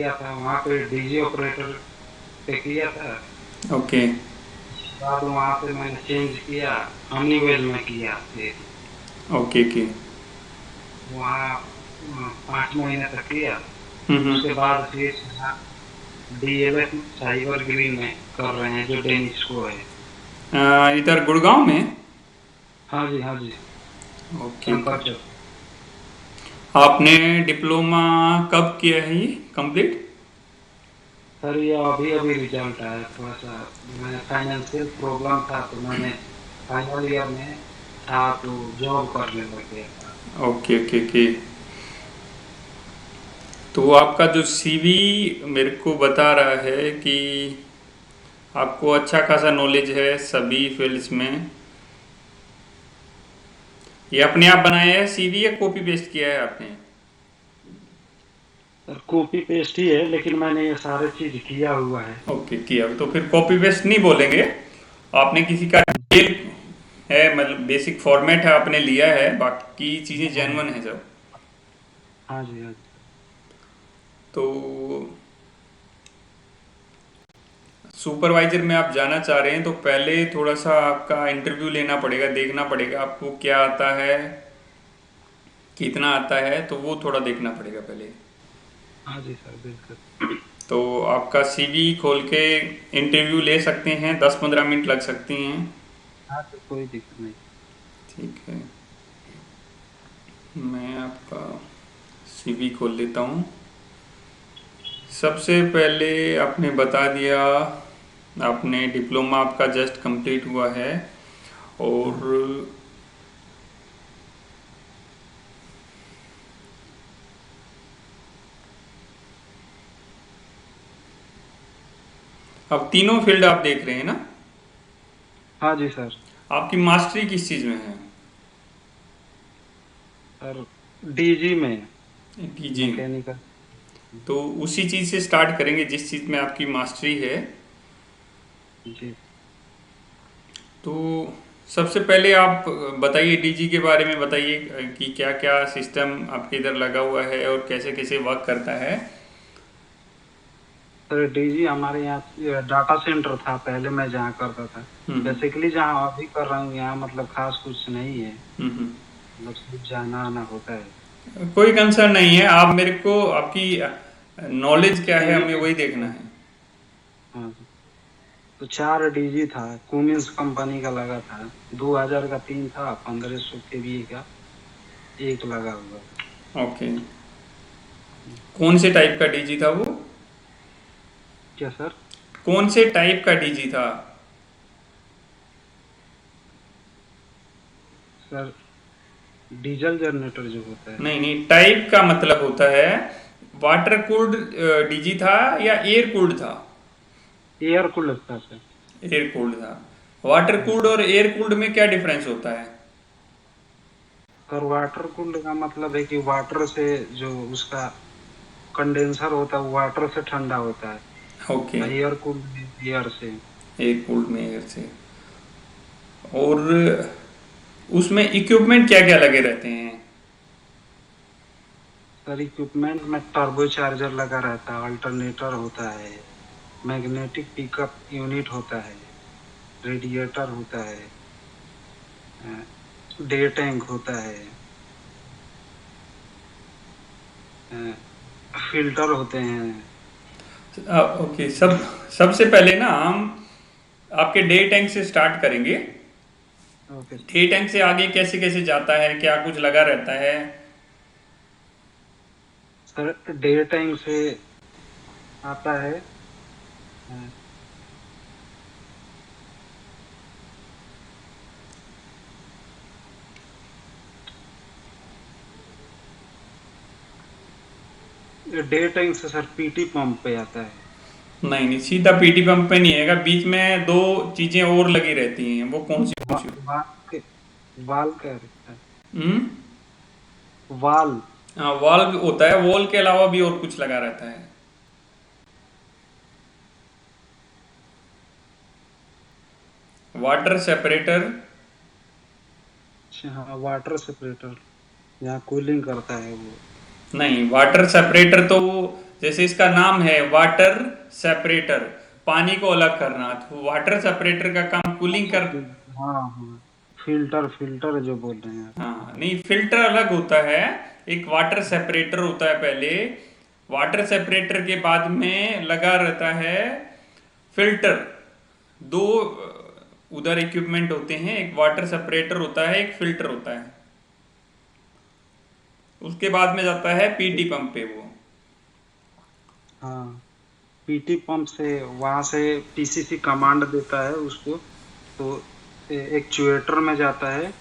किया था वहाँ पे डीजी ऑपरेटर पे किया था। ओके। बाद वहाँ से मैंने चेंज किया, हनीवेल में किया फिर। Okay okay. वहाँ 5 महीने तक किया। हम्म। उसके बाद फिर डीएलएफ साइबर ग्रीन में कर रहे हैं जो डेनिश को है। इधर गुड़गांव में। हाँ जी, हाँ जी। Okay okay. शंकर चौक। आपने डिप्लोमा कब किया है ये कंप्लीट? सर ये अभी अभी रिजल्ट आया, थोड़ा सा मैं फाइनेंशियल प्रॉब्लम था तो मैंने फाइनल ईयर में था तो जॉब करने लग गया था। Okay okay okay. तो आपका जो सीवी मेरे को बता रहा है कि आपको अच्छा खासा नॉलेज है सभी फील्ड्स में। ये अपने आप बनाया है सीवी या कॉपी पेस्ट किया है आपने? सर कॉपी पेस्ट ही है, लेकिन मैंने ये सारे चीज किया हुआ है। ओके किया, तो फिर कॉपी पेस्ट नहीं बोलेंगे। आपने किसी का डिटेल है, मतलब बेसिक फॉर्मेट है आपने लिया है, बाकी चीज़ें हाँ जेन्युइन है सब। हाँ जी, हाँ जी। तो सुपरवाइजर में आप जाना चाह रहे हैं तो पहले थोड़ा सा आपका इंटरव्यू लेना पड़ेगा, देखना पड़ेगा आपको क्या आता है, कितना आता है, तो वो थोड़ा देखना पड़ेगा पहले। हाँ जी सर, बिल्कुल। तो आपका सीवी खोल के इंटरव्यू ले सकते हैं, 10-15 मिनट लग सकती हैं। हाँ सर, कोई दिक्कत नहीं। ठीक है, मैं आपका सीवी खोल लेता हूँ। सबसे पहले आपने बता दिया, आपने डिप्लोमा आपका जस्ट कंप्लीट हुआ है और अब तीनों फील्ड आप देख रहे हैं ना? हाँ जी सर। आपकी मास्टरी किस चीज़ में है? सर डीजी में, डीजी। मैकेनिकल। तो उसी चीज़ से स्टार्ट करेंगे जिस चीज़ में आपकी मास्टरी है। जी। तो सबसे पहले आप बताइए, डीजी के बारे में बताइए कि क्या क्या सिस्टम आपके इधर लगा हुआ है और कैसे कैसे वर्क करता है। सर डीजी हमारे यहाँ डाटा सेंटर था पहले, मैं जहाँ करता था। हम्म बेसिकली जहाँ अभी कर रहा हूँ यहाँ मतलब खास कुछ नहीं है। हम्म। मतलब सिर्फ जाना आना होता है। कोई कंसर्न नहीं है, आप मेरे को आपकी नॉलेज क्या है सीवी हमें में। वही देखना है। हाँ जी। तो 4 डीजी था, कुमिंस कंपनी का लगा था। 2000 का 3 था, 1500 केवी का एक लगा हुआ था। ओके। कौन से टाइप का डीजी था वो? क्या सर? कौन से टाइप का डीजी था? सर डीजल जनरेटर जो होता है। नहीं नहीं, टाइप का मतलब होता है वाटर कूल्ड डीजी था या एयर कूल्ड था? एयर कूलर था सर। एयर कूल्ड था। वाटर हाँ कूल्ड जी। और एयर कूल्ड में क्या डिफरेंस होता है? सर वाटर कूल्ड का मतलब है कि वाटर से जो उसका कंडेंसर होता है वो वाटर से ठंडा होता ओके। है। एयर कूल्ड एयर से। एयर कूल्ड में एयर से। और उसमें इक्विपमेंट क्या क्या लगे रहते हैं? सर इक्विपमेंट में टर्बो चार्जर लगा रहता है, अल्टरनेटर होता है, मैग्नेटिक पिकअप यूनिट होता है, रेडिएटर होता है, डे टैंक होता है, फिल्टर होते हैं। ओके, सबसे पहले ना हम आपके डे टैंक से स्टार्ट करेंगे। Okay sir. डे टैंक से आगे कैसे कैसे जाता है, क्या कुछ लगा रहता है? सर डे टैंक से आता है डे टैंक से सर पीटी पंप पे आता है। नहीं नहीं, सीधा पीटी पंप पे नहीं आएगा, बीच में दो चीजें और लगी रहती हैं, वो कौन सी? वाल के, वाल का रहता है। हम्म। वाल। हाँ, वॉल्व होता है, वॉल के अलावा भी और कुछ लगा रहता है। Water separator. अच्छा हाँ, वाटर सेपरेटर, यहाँ कूलिंग करता है वो। नहीं, वाटर सेपरेटर तो जैसे इसका नाम है वाटर सेपरेटर, पानी को अलग करना, तो वाटर सेपरेटर का काम कूलिंग अच्छा कर। हाँ हाँ, फिल्टर फिल्टर जो बोल रहे हैं आप। हाँ नहीं, फिल्टर अलग होता है, एक वाटर सेपरेटर होता है पहले, वाटर सेपरेटर के बाद में लगा रहता है फिल्टर। दो उधर इक्विपमेंट होते हैं, एक वाटर सेपरेटर होता है, एक फिल्टर होता है। उसके बाद में जाता है पीटी पंप पे वो। हाँ, पीटी पंप से वहां से पीसीसी कमांड देता है उसको, तो एक्चुएटर में जाता है,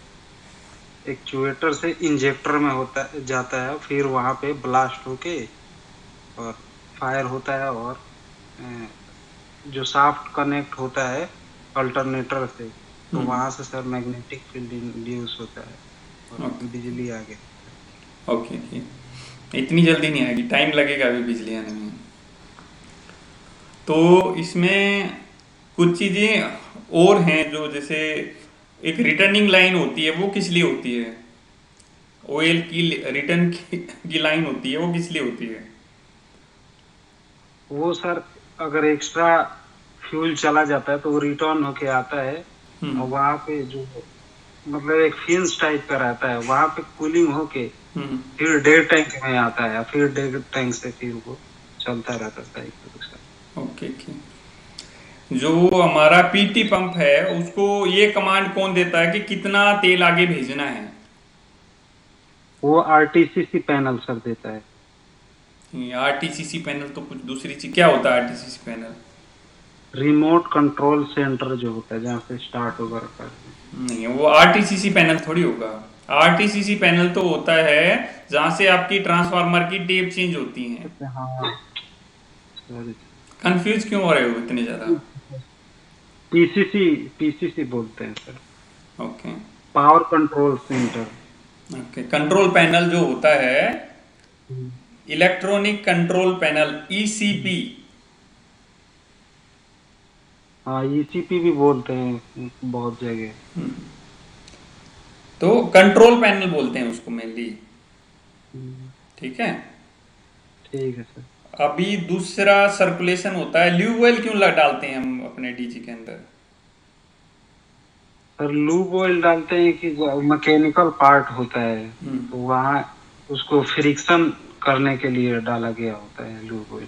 एक्चुएटर से इंजेक्टर में होता जाता है, फिर वहां पे ब्लास्ट होके और फायर होता है, और अ, जो शाफ्ट कनेक्ट होता है अल्टरनेटर से, तो हम्म। वहां से सर मैग्नेटिक फील्ड इंड्यूस होता है और ओके। बिजली आगे। Okay okay. इतनी जल्दी नहीं आएगी, टाइम लगेगा अभी बिजली आने में। तो इसमें कुछ चीज़ें और हैं जो, जैसे एक रिटर्निंग लाइन होती है, वो किस लिए होती है? ऑयल की रिटर्न की लाइन होती है, वो किस लिए होती है? वो सर अगर एक्स्ट्रा फ्यूल चला जाता है तो वो रिटर्न होके आता है, हम्म। और वहां पे जो मतलब एक फिंस टाइप का रहता है, वहां पे कूलिंग होके हम्म। फिर डेड टैंक में आता है, फिर डेड टैंक से फिर वो चलता रहता है साइकिल के साथ। Okay okay. जो हमारा पीटी पंप है, उसको ये कमांड कौन देता है कि कितना तेल आगे भेजना है? वो आरटीसीसी पैनल सर देता है। आरटीसीसी पैनल तो कुछ दूसरी चीज, क्या होता है आरटीसीसी पैनल? रिमोट कंट्रोल सेंटर जो होता है जहाँ से स्टार्ट होगा करते नहीं, वो आरटीसीसी पैनल थोड़ी होगा। आरटीसीसी पैनल तो होता है जहां से आपकी ट्रांसफार्मर की टेप चेंज होती हैं। हैं। हाँ सॉरी, कंफ्यूज क्यों हो रहे हो इतने ज्यादा? पीसीसी, पीसीसी बोलते हैं sir, okay power control centre. Okay. Control panel जो होता है, इलेक्ट्रॉनिक कंट्रोल पैनल, ईसीपी। हाँ, ईसीपी भी बोलते हैं बहुत जगह। तो कंट्रोल पैनल बोलते हैं उसको मेनली। हम्म, ठीक है। ठीक है सर। अभी दूसरा सर्कुलेशन होता है, ल्यूब ऑयल क्यों डालते हैं हम अपने डीजी के अंदर? सर लूब ऑयल डालते हैं कि जो मैकेनिकल पार्ट होता है, हम्म। तो वहाँ उसको फ्रिक्शन करने के लिए डाला गया होता है lube oil,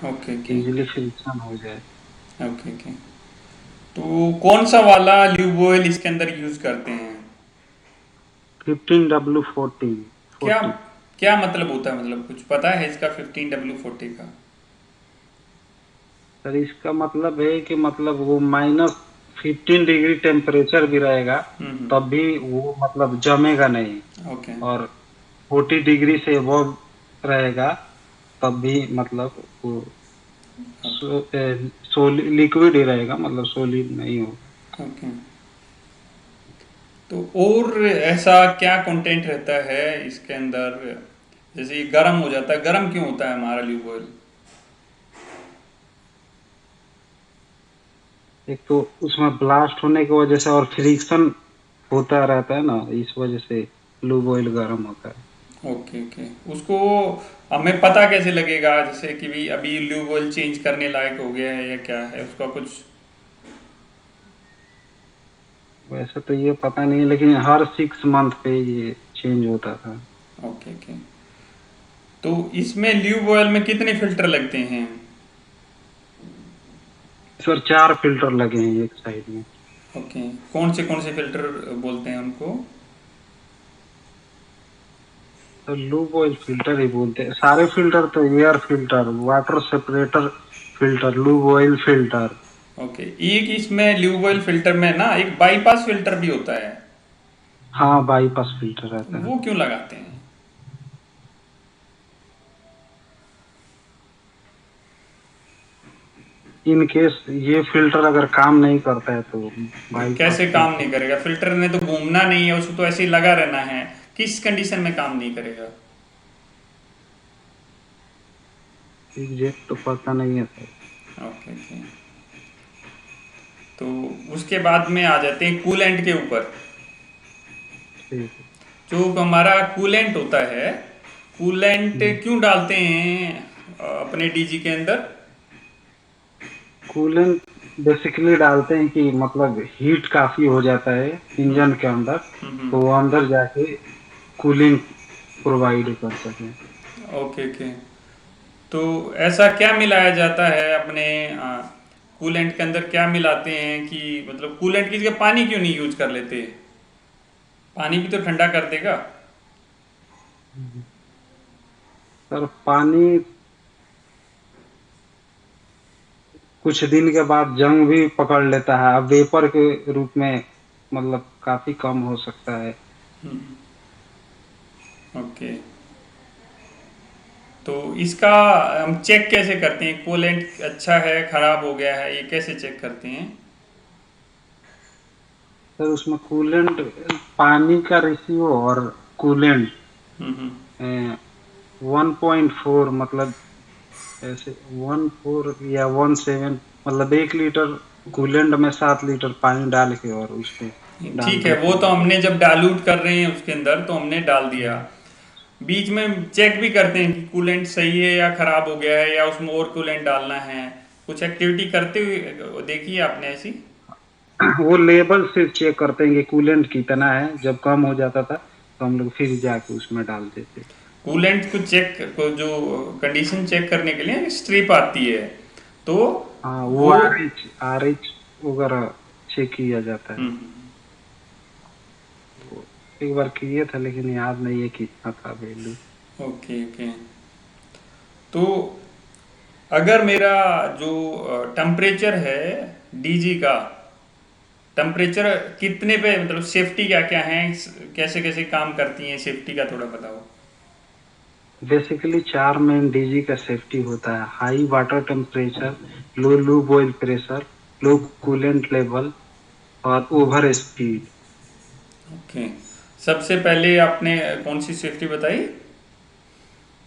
okay okay easily friction हो जाए। Okay okay. तो कौन सा वाला ल्यूब ऑयल इसके अंदर यूज करते हैं? 15W40, क्या 40। क्या मतलब होता है, मतलब कुछ पता है इसका 15W40 का? सर इसका मतलब है कि मतलब वो -15 डिग्री टेम्परेचर भी रहेगा, हम्म। तब भी वो मतलब जमेगा नहीं, ओके और 40 डिग्री से वो रहेगा, तब भी मतलब वो ओके लिक्विड ही रहेगा, मतलब सोलिड नहीं होगा। ओके। तो और ऐसा क्या कंटेंट रहता है इसके अंदर? जैसे ये गर्म हो जाता है, गर्म क्यों होता है हमारा ल्यूब ऑयल? एक तो उसमें ब्लास्ट होने की वजह से और फ्रिक्शन होता रहता है ना, इस वजह से लूब ऑयल गर्म होता है। Okay okay. उसको हमें पता कैसे लगेगा, जैसे कि भी अभी ल्यूब ऑयल चेंज करने लायक हो गया है या क्या है उसका कुछ? वैसे तो ये पता नहीं, लेकिन हर 6 मंथ पे ये चेंज होता था। Okay okay. तो इसमें ल्यूब ऑयल में कितने फिल्टर लगते हैं? सर 4 फिल्टर लगे हैं एक साइड में। ओके। कौन से फिल्टर बोलते हैं उनको? तो लूब ऑयल फिल्टर ही बोलते हैं सारे फिल्टर, तो air filter, water separator filter, lube oil filter. Okay. एक इसमें ल्यूब ऑयल फिल्टर में ना एक बाईपास फिल्टर भी होता है, हाँ, बाईपास फिल्टर रहता है। वो क्यों लगाते हैं? इन केस ये फिल्टर अगर काम नहीं करता है तो बाईपास कैसे काम फिल्टर नहीं करेगा? फिल्टर ने तो घूमना नहीं है, उसको तो ऐसे ही लगा रहना है। किस कंडीशन में काम नहीं करेगा? एग्जैक्ट तो पता नहीं है सर। Okay okay. तो उसके बाद में आ जाते हैं कूलेंट के ऊपर। ठीक है। जो हमारा कूलेंट होता है, कूलेंट हम्म, क्यों डालते हैं अपने डीजी के अंदर? कूलेंट बेसिकली डालते हैं कि मतलब हीट काफी हो जाता है इंजन के अंदर, हम्म। तो वो अंदर जाके कूलिंग प्रोवाइड कर सके। Okay okay. तो ऐसा क्या मिलाया जाता है अपने कूलेंट के अंदर, क्या मिलाते हैं कि मतलब कूलेंट की जगह पानी क्यों नहीं यूज कर लेते? पानी भी तो ठंडा कर देगा। सर पानी कुछ दिन के बाद जंग भी पकड़ लेता है, अब वेपर के रूप में मतलब काफी कम हो सकता है। ओके। तो इसका हम चेक कैसे करते हैं? कूलेंट अच्छा है खराब हो गया है, ये कैसे चेक करते हैं? सर उसमें कूलेंट, पानी का रेशियो और कूलेंट हम्म। 1.4 मतलब ऐसे 1.4 या 1.7, मतलब 1 लीटर कूलेंट में 7 लीटर पानी डाल के और उस पे डाल ठीक है, देते वो तो हैं। हमने जब डालूट कर रहे हैं उसके अंदर तो हमने डाल दिया। बीच में चेक भी करते हैं कि कूलेंट सही है या खराब हो गया है या उसमें और कूलेंट डालना है। कुछ एक्टिविटी करते हुए देखी है आपने ऐसी? वो लेवल से चेक करते हैं कि कूलेंट कितना है, जब कम हो जाता था तो हम लोग फिर जाके उसमें डाल देते। कूलेंट को चेक को जो कंडीशन चेक करने के लिए स्ट्रिप आती है, तो हाँ वो वो आर एच वगैरह चेक किया जाता है। हम्म, वो एक बार किए था लेकिन याद नहीं है कितना था वैल्यू। Okay okay. तो अगर मेरा जो टेम्परेचर है डीजी का, टेम्परेचर कितने पे, मतलब सेफ्टी क्या क्या है, कैसे कैसे काम करती है सेफ्टी का थोड़ा बताओ। बेसिकली 4 मेन डीजी का सेफ्टी होता है: हाई वाटर टेम्परेचर, लो लूब ऑयल प्रेशर, लो कूलेंट लेवल और ओवर स्पीड। ओके। सबसे पहले आपने कौन सी सेफ्टी बताई?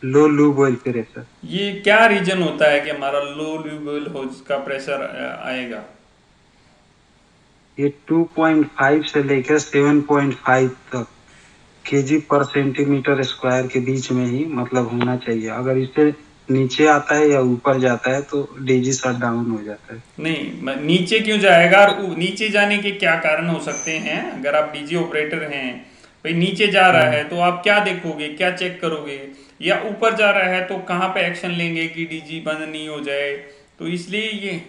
लो लूब ऑयल प्रेशर। ये क्या रीजन होता है कि हमारा लो ल्यूबल होज का प्रेशर आएगा? ये 2.5 से लेकर 7.5 तक केजी पर सेंटीमीटर स्क्वायर के बीच में ही मतलब होना चाहिए। अगर इससे नीचे आता है या ऊपर जाता है तो डीजी शट डाउन हो जाता है। नहीं, नीचे क्यों जाएगा और नीचे जाने के क्या कारण हो सकते हैं? अगर आप डीजी ऑपरेटर हैं, भाई नीचे जा रहा हाँ। है तो आप क्या देखोगे, क्या चेक करोगे? या ऊपर जा रहा है तो कहाँ पे एक्शन लेंगे कि डीजी बंद नहीं हो जाए? तो इसलिए ये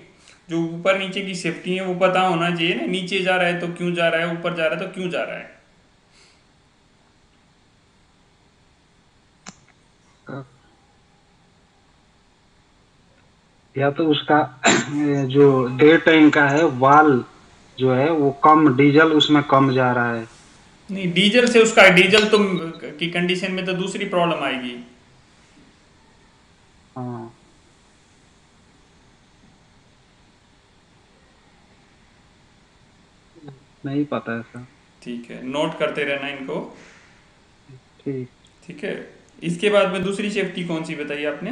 जो ऊपर नीचे की सेफ्टी है वो पता होना चाहिए ना, नीचे जा रहा है तो क्यों जा रहा है, ऊपर जा रहा है तो क्यों जा रहा है। या तो उसका जो डे टाइम का है वाल जो है वो कम, डीजल उसमें कम जा रहा है। नहीं, डीजल से उसका डीजल तो की कंडीशन में तो दूसरी प्रॉब्लम आएगी। हाँ नहीं पता ऐसा। ठीक है, नोट करते रहना इनको। ठीक। ठीक है। इसके बाद में दूसरी सेफ्टी कौन सी बताई आपने?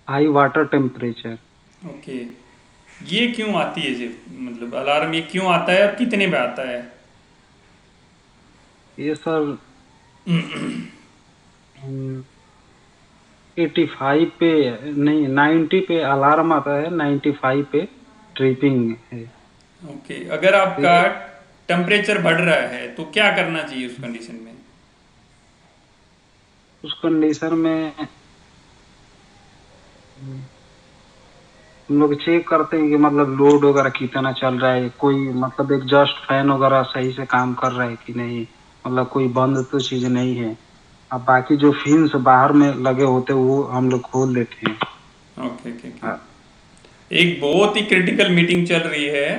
High water temperature. ओके। ये क्यों आती है जी, मतलब अलार्म ये क्यों आता है और कितने पे आता है? ये सर 85 पे, नहीं 90 पे अलार्म आता है, 95 पे ट्रिपिंग है। ओके, अगर तो आपका ये टेम्परेचर बढ़ रहा है तो क्या करना चाहिए उस कंडीशन में? उस कंडीशन में हम लोग चेक करते हैं कि मतलब लोड वगैरह कितना चल रहा है, कोई मतलब एग्जॉस्ट फैन वगैरह सही से काम कर रहा है कि नहीं, मतलब कोई बंद तो चीज नहीं है। अब बाकी जो फिन्स बाहर में लगे होते हैं वो हम लोग खोल देते हैं। Okay okay okay. हाँ। एक बहुत ही क्रिटिकल मीटिंग चल रही है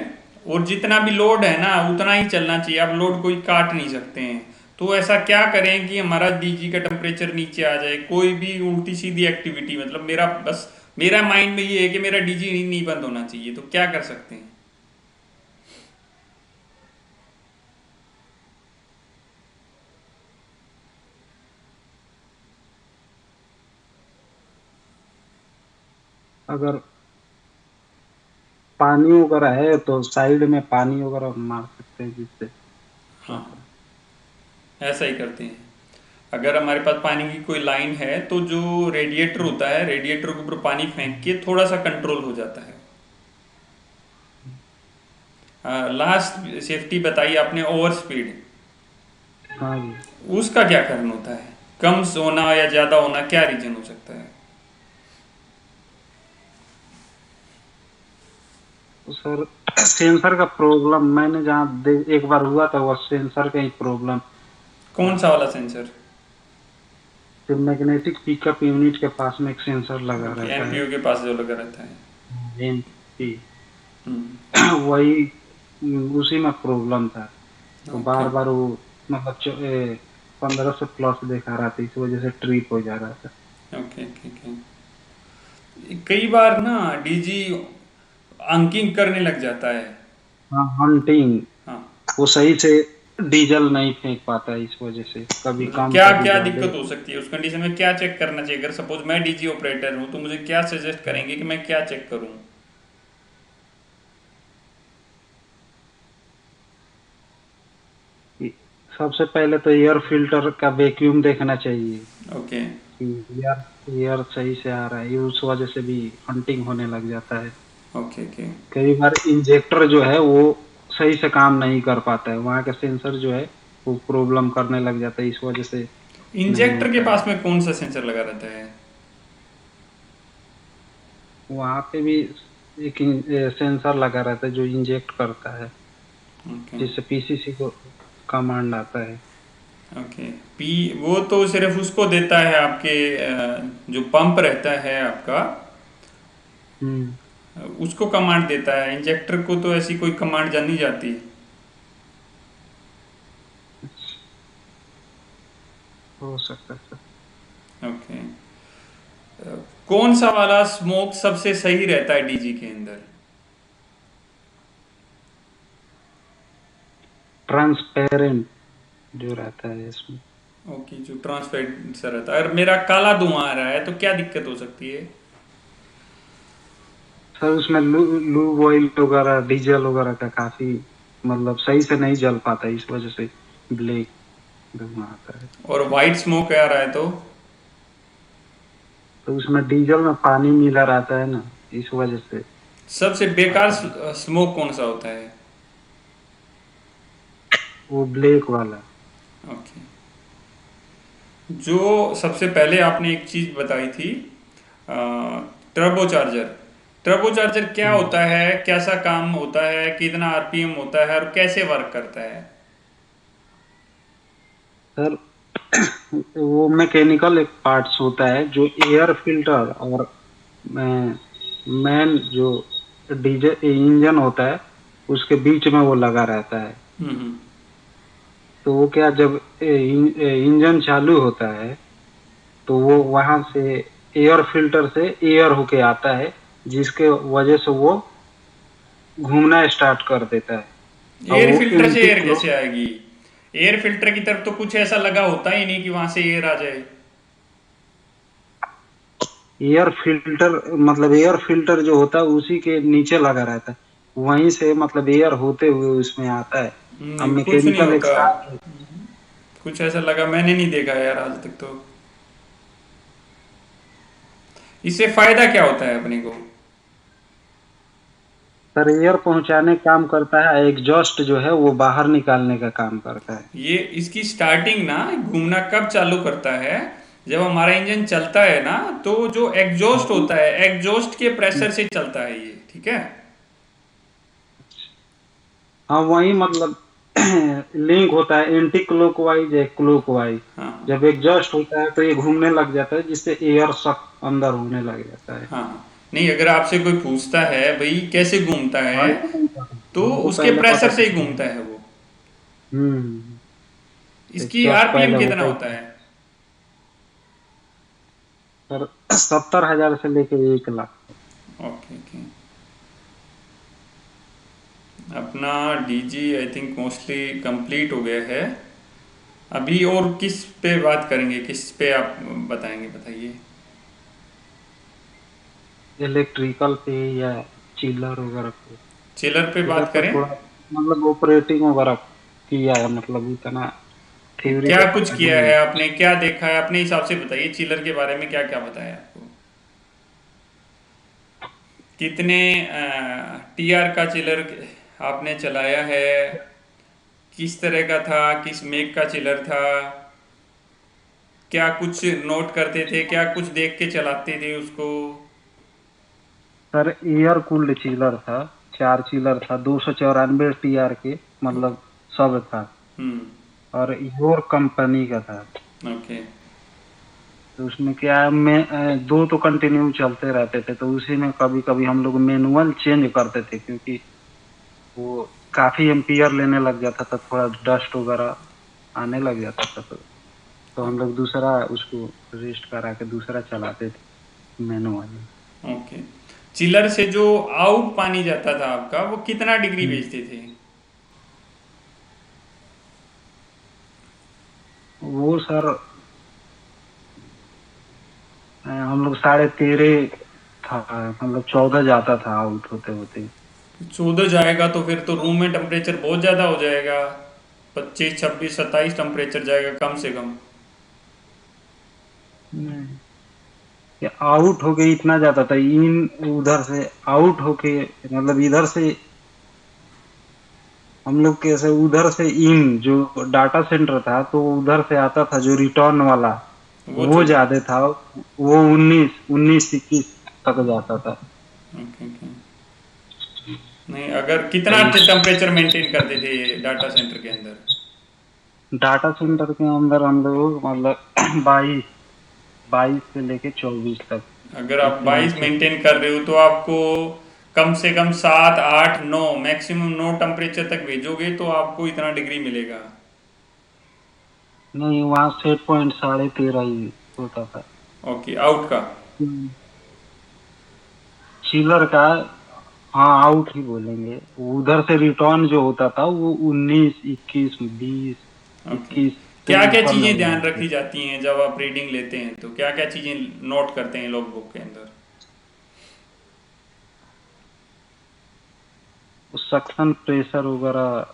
और जितना भी लोड है ना उतना ही चलना चाहिए, आप लोड कोई काट नहीं सकते हैं। तो ऐसा क्या करें कि हमारा डीजी का टेम्परेचर नीचे आ जाए, कोई भी उल्टी सीधी एक्टिविटी, मतलब मेरा बस मेरा माइंड में ये है कि मेरा डीजी नहीं बंद होना चाहिए, तो क्या कर सकते हैं? अगर पानी वगैरह है तो साइड में पानी वगैरह मार सकते हैं जिससे। हाँ, ऐसा ही करते हैं। अगर हमारे पास पानी की कोई लाइन है तो जो रेडिएटर होता है, रेडिएटर के ऊपर पानी फेंक के थोड़ा सा कंट्रोल हो जाता है। लास्ट सेफ्टी बताई आपने, ओवर स्पीड। हाँ जी। उसका क्या कारण होता है? कम होना या ज्यादा होना, क्या रीजन हो सकता है? तो सर सेंसर का प्रॉब्लम, मैंने जहाँ एक बार हुआ था वो सेंसर का ही प्रॉब्लम कौन था। सा वाला सेंसर? जो मैग्नेटिक पिकअप यूनिट के पास में एक सेंसर लगा ओके, रहता है, एमपीयू के पास जो लगा रहता है। एनपी, हम्म। वही उसी में प्रॉब्लम था। तो ओके। बार बार वो मतलब 15 से प्लस दिखा रहा था, इस वजह से ट्रिप हो जा रहा था। Okay okay okay. कई बार ना डीजी अंकिंग करने लग जाता है। हाँ, हंटिंग, हाँ। वो सही से डीजल नहीं फेंक पाता है, इस वजह से कभी मतलब कम क्या कभी क्या ज्यादा। दिक्कत हो सकती है उस कंडीशन में? क्या चेक करना चाहिए? अगर सपोज मैं डीजी ऑपरेटर हूँ तो मुझे क्या सजेस्ट करेंगे कि मैं क्या चेक करूँ? सबसे पहले तो एयर फिल्टर का वैक्यूम देखना चाहिए ओके कि एयर एयर सही से आ रहा है, उस वजह से भी हंटिंग होने लग जाता है। Okay okay. कई बार इंजेक्टर जो है वो सही से काम नहीं कर पाता है, वहाँ का सेंसर जो है वो प्रॉब्लम करने लग जाता है, इस वजह से नहीं इंजेक्टर के होता है। पास में कौन सा सेंसर लगा रहता है? वहाँ पे भी एक सेंसर लगा रहता है जो इंजेक्ट करता है, ओके जिससे पीसीसी को कमांड आता है। ओके। पी, वो तो सिर्फ उसको देता है आपके जो पंप रहता है आपका, हम्म। उसको कमांड देता है। इंजेक्टर को तो ऐसी कोई कमांड जानी जाती। हो सकता है सर। ओके। कौन सा वाला स्मोक सबसे सही रहता है डीजी के अंदर? ट्रांसपेरेंट जो रहता है इसमें। ओके, जो ट्रांसपेरेंट सा रहता है। अगर मेरा काला धुआं आ रहा है तो क्या दिक्कत हो सकती है? सर उसमें लूब ऑयल वगैरह, डीजल वगैरह का काफी मतलब सही से नहीं जल पाता है, इस वजह से ब्लैक धुआं आता है। और वाइट स्मोक आ रहा है तो? तो उसमें डीजल में पानी मिला रहता है ना, इस वजह से सबसे बेकार आता है। स्मोक कौन सा होता है? वो ब्लैक वाला। ओके। जो सबसे पहले आपने एक चीज बताई थी, टर्बो चार्जर। टर्बो चार्जर क्या हम्म। होता है, कैसा काम होता है, कितना आरपीएम होता है और कैसे वर्क करता है? सर वो मैकेनिकल एक पार्ट्स होता है जो एयर फिल्टर और मैन जो डीजल इंजन होता है उसके बीच में वो लगा रहता है। हम्म। तो वो क्या, जब इंजन चालू होता है तो वो वहां से एयर फिल्टर से एयर होके आता है, जिसके वजह से वो घूमना स्टार्ट कर देता है। अब एयर वो फिल्टर से एंटी एयर क्लो कैसे आएगी? एयर फिल्टर की तरफ तो कुछ ऐसा लगा होता ही नहीं कि वहां से एयर आ जाए। एयर फिल्टर मतलब एयर फिल्टर जो होता है उसी के नीचे लगा रहता है, वहीं से मतलब एयर होते हुए उसमें आता है। अब नहीं, कुछ नहीं मैकेनिकल एक होता। साथ। कुछ ऐसा लगा मैंने नहीं देखा यार आज तक तो। इससे फायदा क्या होता है अपने को? सर एयर पहुंचाने का काम करता है, एग्जॉस्ट जो है वो बाहर निकालने का काम करता है। ये इसकी स्टार्टिंग ना घूमना कब चालू करता है? जब हमारा इंजन चलता है ना, तो जो एग्जॉस्ट हाँ। होता है, एग्जॉस्ट के प्रेशर से चलता है ये, ठीक है? हाँ, वही मतलब लिंक होता है एंटी क्लॉकवाइज या क्लॉकवाइज। हाँ जब एग्जॉस्ट होता है तो ये घूमने लग जाता है, जिससे एयर सक अंदर होने लग जाता है। हाँ। नहीं, अगर आपसे कोई पूछता है भाई कैसे घूमता है, हमको नहीं पता, तो हमको उसके पहले पता प्रेशर से था। ही घूमता है वो। हम्म। इसकी एग्जॉस्ट आरपीएम पहले कितना होता ही होता था। है? सर 70,000 से लेके 1 लाख। Okay okay. अपना डीजी आई थिंक मोस्टली कंप्लीट हो गया है। अभी और किस पे बात करेंगे, किस पे आप बताएंगे, बताइए। इलेक्ट्रिकल पे या चिलर वगैरह पे। चिलर पे चिलर बात पे करें। थोड़ा मतलब ऑपरेटिंग वगैरह किया है, मतलब इतना थ्योरी क्या तो कुछ पता किया नहीं है है। आपने, क्या देखा है अपने हिसाब से बताइए, चिलर के बारे में क्या क्या बताया आपको? कितने टीआर का चिलर आपने चलाया है? किस तरह का था, किस मेक का चिलर था? क्या कुछ नोट करते थे, क्या कुछ देख के चलाते थे उसको? सर एयर कूल्ड चिलर था, 4 चिलर था, 294 TR के, मतलब सब था। हम्म। और योर कंपनी का था। ओके। तो उसमें क्या है, मैं दो तो कंटिन्यू चलते रहते थे, तो उसी में कभी कभी हम लोग मैनुअल चेंज करते थे, क्योंकि वो काफी एम्पियर लेने लग जाता था, थोड़ा डस्ट वगैरह आने लग जाता था। तो हम लोग दूसरा उसको रेस्ट करा के दूसरा चलाते थे मैनुअली। ओके। चिलर से जो आउट पानी जाता था आपका, वो कितना डिग्री भेजते थे? वो सर हम लोग 13.5 था, मतलब 14 जाता था आउट होते होते। 14 जाएगा तो फिर तो रूम में टेम्परेचर बहुत ज़्यादा हो जाएगा। 25, 26, 27 टेम्परेचर जाएगा कम से कम। नहीं, ये आउट होके इतना जाता था, इन उधर से आउट होके, मतलब इधर से हम लोग कैसे उधर से इन जो डाटा सेंटर था, तो उधर से आता था जो रिटर्न वाला, वो वो छोटा। ज्यादा था। वो 19, 21 तक जाता था। Okay okay. नहीं, अगर कितना तो टेम्परेचर मेंटेन करते थे डाटा सेंटर के अंदर? डाटा सेंटर के अंदर हम लोग मतलब 22 से लेके 24 तक, अगर आप इससे 22 नीचे। मेंटेन कर रहे हो तो आपको कम से कम 7, 8, 9, मैक्सिमम 9 टेम्परेचर तक भेजोगे तो आपको इतना डिग्री मिलेगा। नहीं, वहाँ सेट पॉइंट 13.5 ही होता था। ओके, आउट का। चिलर का, हाँ आउट ही बोलेंगे। उधर से रिटर्न जो होता था वो 19, 21, 20, ओके। 21 से क्या क्या ऊपर चीज़ें नहीं ध्यान जाते। रखी जाती हैं जब आप रीडिंग लेते हैं, तो क्या क्या चीज़ें नोट करते हैं लॉग बुक के अंदर? सक्शन प्रेशर वगैरह,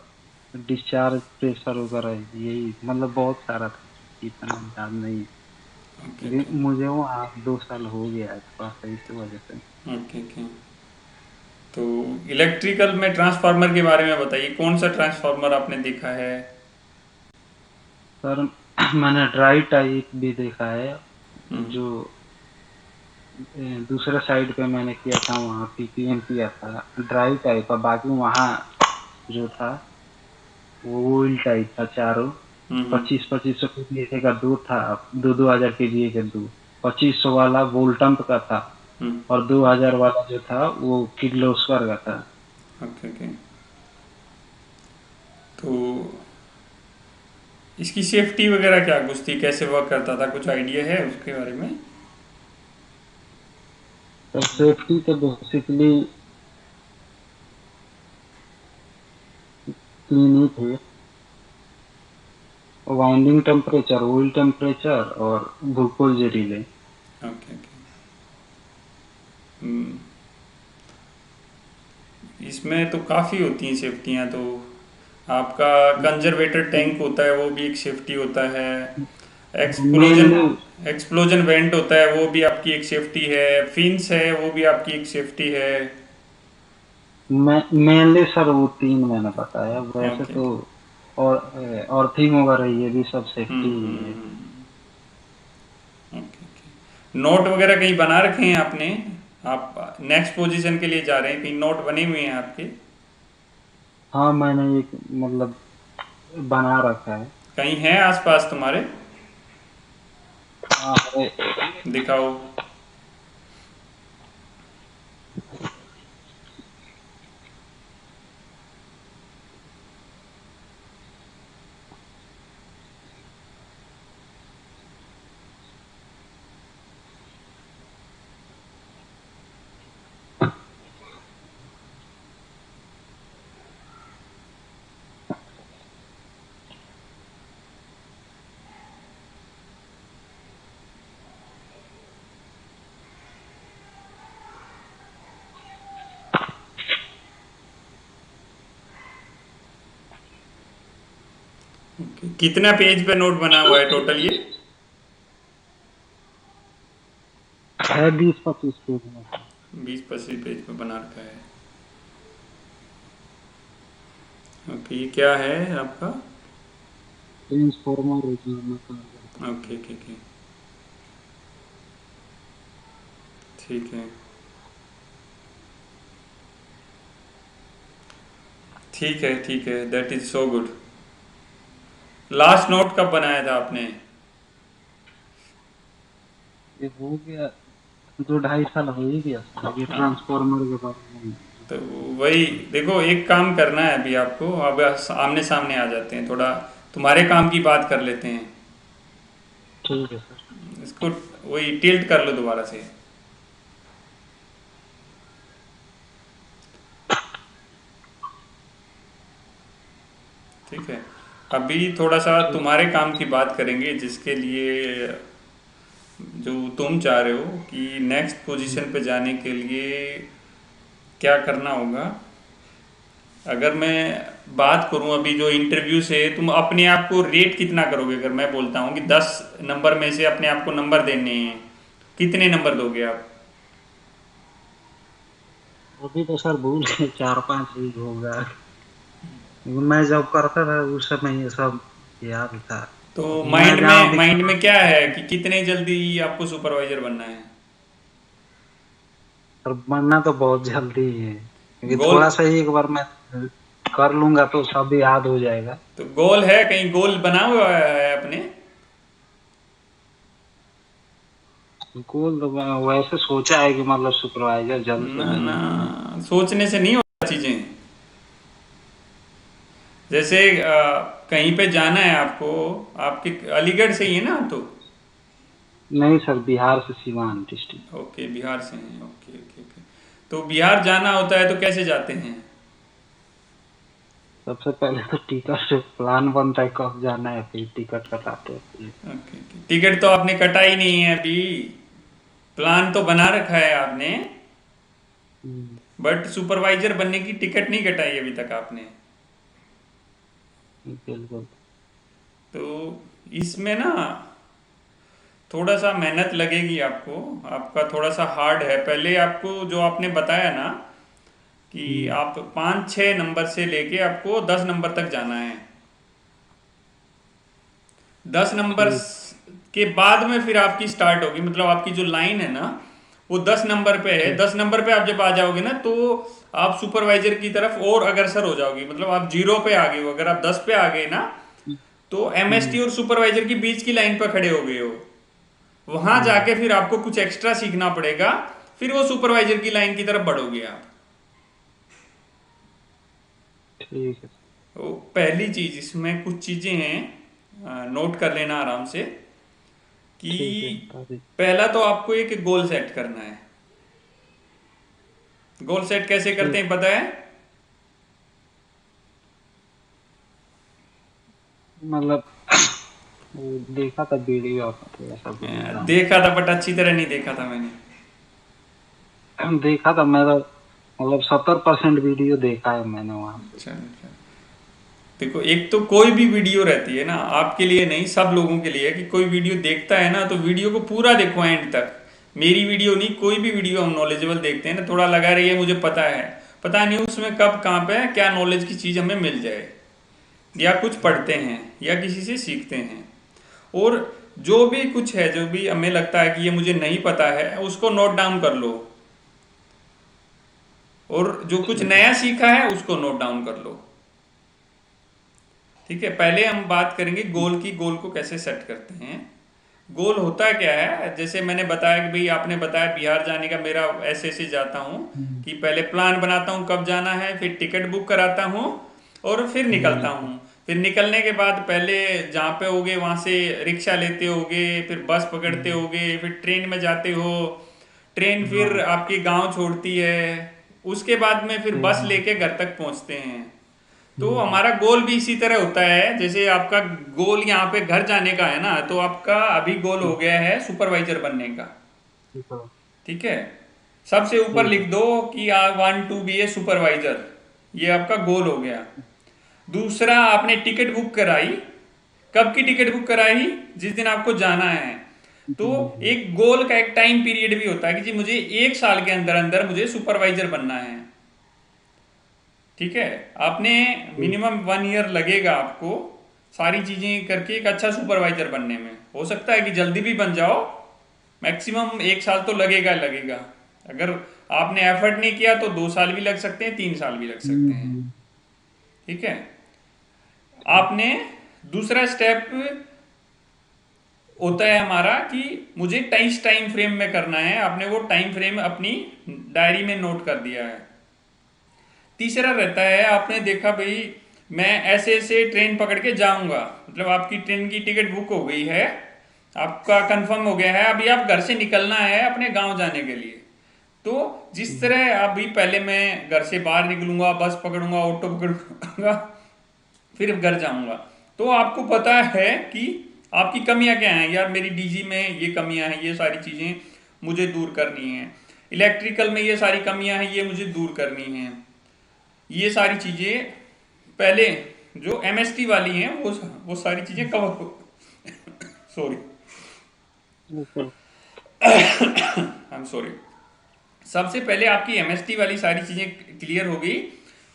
डिस्चार्ज प्रेशर वगैरह, यही मतलब बहुत सारा था, इतना याद नहीं है। ओके क्योंकि ओके। मुझे वो 2 साल हो गया है थोड़ा सा, इस वजह से। Okay okay. तो इलेक्ट्रिकल में ट्रांसफार्मर के बारे में बताइए, कौन सा ट्रांसफार्मर आपने देखा है? सर मैंने ड्राई टाइप भी देखा है, हम्म। जो दूसरे साइड पे मैंने किया था, वहाँ पीपीएम किया था ड्राई टाइप का। बाकी वहाँ जो था वो ऑयल टाइप था, चारों हम्म। 2500 केवीए का दो था, 2-2 हजार केवीए के दो। 2500 वाला वोल्टम्प का था, हम्म। और 2000 वाला जो था वो किर्लोस्कर का था। Okay okay. तो इसकी सेफ्टी वगैरह क्या कुछ थी, कैसे वर्क करता था, कुछ आइडिया है उसके बारे में? तो सेफ्टी तो बेसिकली तीन ही थे: वाइंडिंग टेम्परेचर, ऑयल टेम्परेचर, और ग्लूकोज रिले। Okay okay. हम्म। इसमें तो काफ़ी होती हैं सेफ्टियाँ तो। आपका कंजर्वेटर टैंक होता है, वो भी एक सेफ्टी होता है। एक्सप्लोजन मेनली एक्सप्लोजन वेंट होता है, वो भी आपकी एक सेफ्टी है। फिन्स है, वो भी आपकी एक सेफ्टी है। मेनली सर वो तीन मैंने बताया, वैसे ओके तो ओके। और अर्थिंग वगैरह ये भी सब सेफ्टी हम्म ही हम्म है। हम्म। Okay okay. नोट वगैरह कहीं बना रखे हैं आपने? आप नेक्स्ट पोजीशन के लिए जा रहे हैं, कहीं नोट बने हुए हैं आपके? हाँ मैंने एक मतलब बना रखा है। कहीं है आसपास तुम्हारे? हाँ है। दिखाओ। ओके, कितना पेज पे नोट बना हुआ है टोटल ये? है 20-25 पेज में। 20-25 पेज पे बना रखा है। ओके, ये क्या है आपका? ट्रांसफॉर्मर में काम करता हूँ ओके मैं। ओके ओके, ठीक है ठीक है ठीक है, that is so good. Last note कब बनाया था आपने? ये हो गया 2-2.5 साल हो ही गया सर, ये हाँ, ट्रांसफॉर्मर के बारे में। तो वही देखो, एक काम करना है अभी आपको, अब आमने सामने आ जाते हैं, थोड़ा तुम्हारे काम की बात कर लेते हैं। ठीक है सर। इसको वही टिल्ट कर लो दोबारा से। ठीक है, अभी थोड़ा सा ठीक। तुम्हारे काम की बात करेंगे, जिसके लिए जो तुम चाह रहे हो कि नेक्स्ट पोजीशन पे जाने के लिए क्या करना होगा। अगर मैं बात करूं अभी जो इंटरव्यू से, तुम अपने आप को रेट कितना करोगे? अगर मैं बोलता हूं कि 10 नंबर में से अपने आप को नंबर देने हैं, कितने नंबर दोगे आप? अभी तो सर भूल गए, 4-5 ही होगा। मैं जब करता था उस समय ये सब याद था। तो अभी मैं माइंड जहाँ में भी माइंड में क्या है कि कितने जल्दी आपको सुपरवाइजर बनना है? सर बनना तो बहुत जल्दी ही है, क्योंकि गोल, थोड़ा सा ही एक बार मैं कर लूंगा तो सब याद हो जाएगा। तो गोल है, कहीं गोल बना हुआ है अपने? गोल तो वैसे सोचा है कि मतलब सुपरवाइजर जल्द से ना ना, जल्द बने। सोचने से नहीं होता चीजें। जैसे कहीं पे जाना है आपको, आपके अलीगढ़ से ही है ना आप तो? नहीं सर, बिहार से सिवान डिस्ट्रिक्ट। ओके, बिहार से हैं, ओके ओके ओके। तो बिहार जाना होता है तो कैसे जाते हैं? सबसे पहले तो टिकट से प्लान बनता है कब जाना है, फिर टिकट कटाते हैं फिर। ओके ओके, टिकट तो आपने कटा ही नहीं है अभी, प्लान तो बना रखा है आपने, हम्म, बट सुपरवाइजर बनने की टिकट नहीं कटाई अभी तक आपने। बिल्कुल। तो इसमें ना थोड़ा सा मेहनत लगेगी आपको, आपका थोड़ा सा हार्ड है। पहले आपको जो आपने बताया ना कि हम्म, आप 5-6 नंबर से लेके आपको 10 नंबर तक जाना है, 10 नंबर ठीक। के बाद में फिर आपकी स्टार्ट होगी, मतलब आपकी जो लाइन है ना वो 10 नंबर पे है। ठीक। 10 नंबर पे आप जब आ जाओगे ना तो आप सुपरवाइजर की तरफ और अग्रसर हो जाओगी, मतलब आप 0 पे आ गए हो। अगर आप 10 पे आ गए ना तो हम्म, एमएसटी और सुपरवाइजर के बीच की लाइन पर खड़े हो गए हो। वहां हम्म, जाके फिर आपको कुछ एक्स्ट्रा सीखना पड़ेगा, फिर वो सुपरवाइजर की लाइन की तरफ बढ़ोगे आप। ठीक है। तो पहली चीज, इसमें कुछ चीजें हैं, नोट कर लेना आराम से, कि ठीक है, बता दीजिए। पहला तो आपको एक गोल सेट करना है। गोल सेट कैसे करते ठीक। हैं पता है? मतलब वो देखा था वीडियो आपका, थोड़ा सा भूल रहा देखा था बट अच्छी तरह नहीं देखा था मैंने। हूँ। देखा था मेरा, मतलब 70% वीडियो देखा है मैंने वहां से। अच्छा अच्छा, देखो एक तो कोई भी वीडियो रहती है ना, आपके लिए नहीं सब लोगों के लिए है, कि कोई वीडियो देखता है ना तो वीडियो को पूरा देखो एंड तक। मेरी वीडियो नहीं, कोई भी वीडियो हम नॉलेजेबल देखते हैं ना, थोड़ा लगा रही है मुझे पता है, पता नहीं उसमें कब कहाँ पे क्या नॉलेज की चीज़ हमें मिल जाए, या कुछ पढ़ते हैं या किसी से सीखते हैं। और जो भी कुछ है, जो भी हमें लगता है कि ये मुझे नहीं पता है, उसको नोट डाउन कर लो, और जो कुछ ठीक है। नया सीखा है उसको नोट डाउन कर लो। ठीक है, पहले हम बात करेंगे गोल की, गोल को कैसे सेट करते हैं। गोल होता क्या है, जैसे मैंने बताया कि भाई आपने बताया बिहार जाने का मेरा ऐसे ऐसे जाता हूँ, हम्म, कि पहले प्लान बनाता हूँ कब जाना है, फिर टिकट बुक कराता हूँ और फिर निकलता बिल्कुल। हूँ। फिर निकलने के बाद पहले जहाँ पे होगे वहाँ से रिक्शा लेते होगे, फिर बस पकड़ते हम्म, होगे, फिर ट्रेन में जाते हो, ट्रेन फिर हाँ। आपके गांव छोड़ती है, उसके बाद में फिर फिर बस हाँ। लेके घर तक पहुँचते हैं। तो हम्म, हमारा गोल भी इसी तरह होता है, जैसे आपका गोल यहाँ पे घर जाने का है ना, तो आपका अभी गोल हो हम्म, गया है सुपरवाइजर बनने का। ठीक है। ठीक है, सबसे ऊपर ठीक है। लिख दो कि I want to be a supervisor, ये आपका गोल हो गया। दूसरा, आपने टिकट बुक कराई, कब की टिकट बुक कराई? जिस दिन आपको जाना है। तो जी जी। एक गोल का एक टाइम पीरियड भी होता है कि जी मुझे 1 साल के अंदर अंदर मुझे सुपरवाइजर बनना है। ठीक है, आपने ठीक। मिनिमम 1 ईयर लगेगा आपको सारी चीजें करके एक अच्छा सुपरवाइजर बनने में। हो सकता है कि जल्दी भी बन जाओ, मैक्सिमम 1 साल तो लगेगा लगेगा। अगर आपने एफर्ट नहीं किया तो 2 साल भी लग सकते हैं, 3 साल भी लग सकते हैं। हम्म। ठीक है। ठीक। आपने दूसरा स्टेप होता है हमारा कि मुझे इस टाइम फ्रेम में करना है। आपने वो टाइम फ्रेम अपनी डायरी में नोट कर दिया है। तीसरा रहता है, आपने देखा भाई मैं ऐसे ऐसे ट्रेन पकड़ के जाऊंगा, मतलब आपकी ट्रेन की टिकट बुक हो गई है, आपका कंफर्म हो गया है, अभी आप घर से निकलना है अपने गांव जाने के लिए। तो जिस हम्म। तरह अभी पहले मैं घर से बाहर निकलूंगा, बस पकड़ूंगा, ऑटो पकड़ूंगा, फिर घर जाऊंगा, तो आपको पता है कि आपकी कमियां क्या हैं। यार मेरी डीजी में ये कमियां हैं, ये सारी चीजें मुझे दूर करनी है। इलेक्ट्रिकल में ये सारी कमियां हैं, ये मुझे दूर करनी है। ये सारी चीजें पहले जो एमएसटी वाली हैं वो सारी चीजें कवर हो। Sorry, okay. I am sorry. सबसे पहले आपकी एमएसटी वाली सारी चीजें क्लियर हो गई,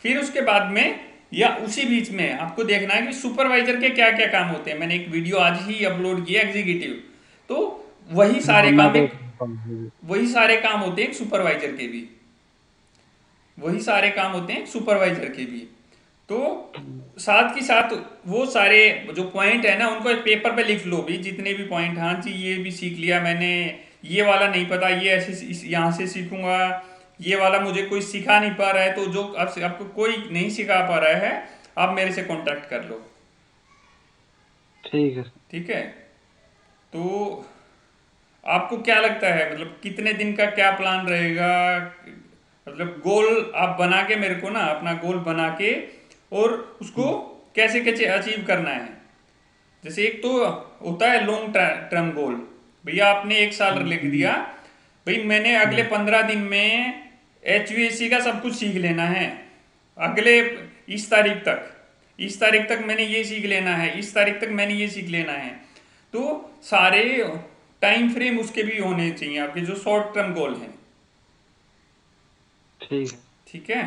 फिर उसके बाद में या उसी बीच में आपको देखना है कि सुपरवाइजर के क्या क्या काम होते हैं। मैंने एक वीडियो आज ही अपलोड किया एग्जीक्यूटिव, तो वही हाँ सारे मैं काम देख एक रहा हूँ। वही सारे काम होते हैं सुपरवाइजर के भी। वही सारे काम होते हैं सुपरवाइजर के भी। तो साथ के साथ वो सारे जो पॉइंट है ना उनको एक पेपर पे लिख लो भी, जितने भी पॉइंट, हाँ जी ये भी सीख लिया मैंने, ये वाला नहीं पता, ये ऐसे यहाँ से सीखूंगा, ये वाला मुझे कोई सिखा नहीं पा रहा है, तो जो आपको कोई नहीं सिखा पा रहा है आप मेरे से कांटेक्ट कर लो। ठीक है। ठीक है। तो आपको क्या लगता है, मतलब कितने दिन का क्या प्लान रहेगा? मतलब गोल आप बना के मेरे को ना अपना गोल बना के, और उसको कैसे कैसे अचीव करना है। जैसे एक तो होता है लॉन्ग टर्म गोल, भैया आपने 1 साल लिख हम्म। दिया, भाई मैंने अगले हम्म। 15 दिन में HVAC का सब कुछ सीख लेना है। अगले इस तारीख तक, इस तारीख तक मैंने ये सीख लेना है, इस तारीख तक मैंने ये सीख लेना है। तो सारे टाइम फ्रेम उसके भी होने चाहिए आपके, जो शॉर्ट टर्म गोल हैं। ठीक है। ठीक है।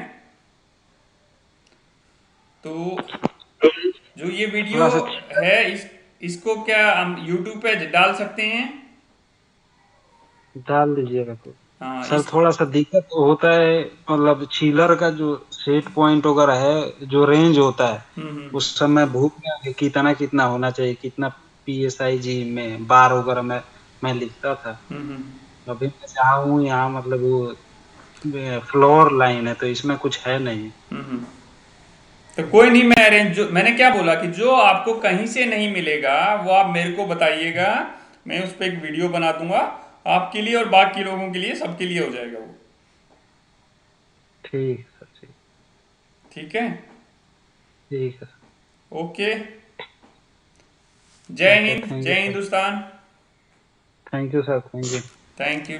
तो जो ये वीडियो थोड़ा सा है इसको क्या हम यूट्यूब पे डाल सकते हैं? डाल दीजिएगा तो। हाँ सर इस थोड़ा सा दिक्कत तो होता है, मतलब चीलर का जो सेट पॉइंट वगैरह है, जो रेंज होता है, हम्म। उस समय भूल गया कि कितना कितना होना चाहिए, कितना PSIG में बार वगैरह में मैं लिखता था। हम्म। अभी मैं जहाँ हूँ यहाँ मतलब वो फ्लोर लाइन है, तो इसमें कुछ है नहीं। हम्म। तो कोई नहीं, मैं अरेंज, जो मैंने क्या बोला कि जो आपको कहीं से नहीं मिलेगा वो आप मेरे को बताइएगा, मैं उस पर एक वीडियो बना दूंगा आपके लिए, और बाकी लोगों के लिए, सबके लिए हो जाएगा वो। ठीक है सर। ठीक। ठीक है। ठीक है। ओके। जय ओके हिंद, थैंक यू जय sir. Hindustan. Thank you sir. Thank you. Thank you.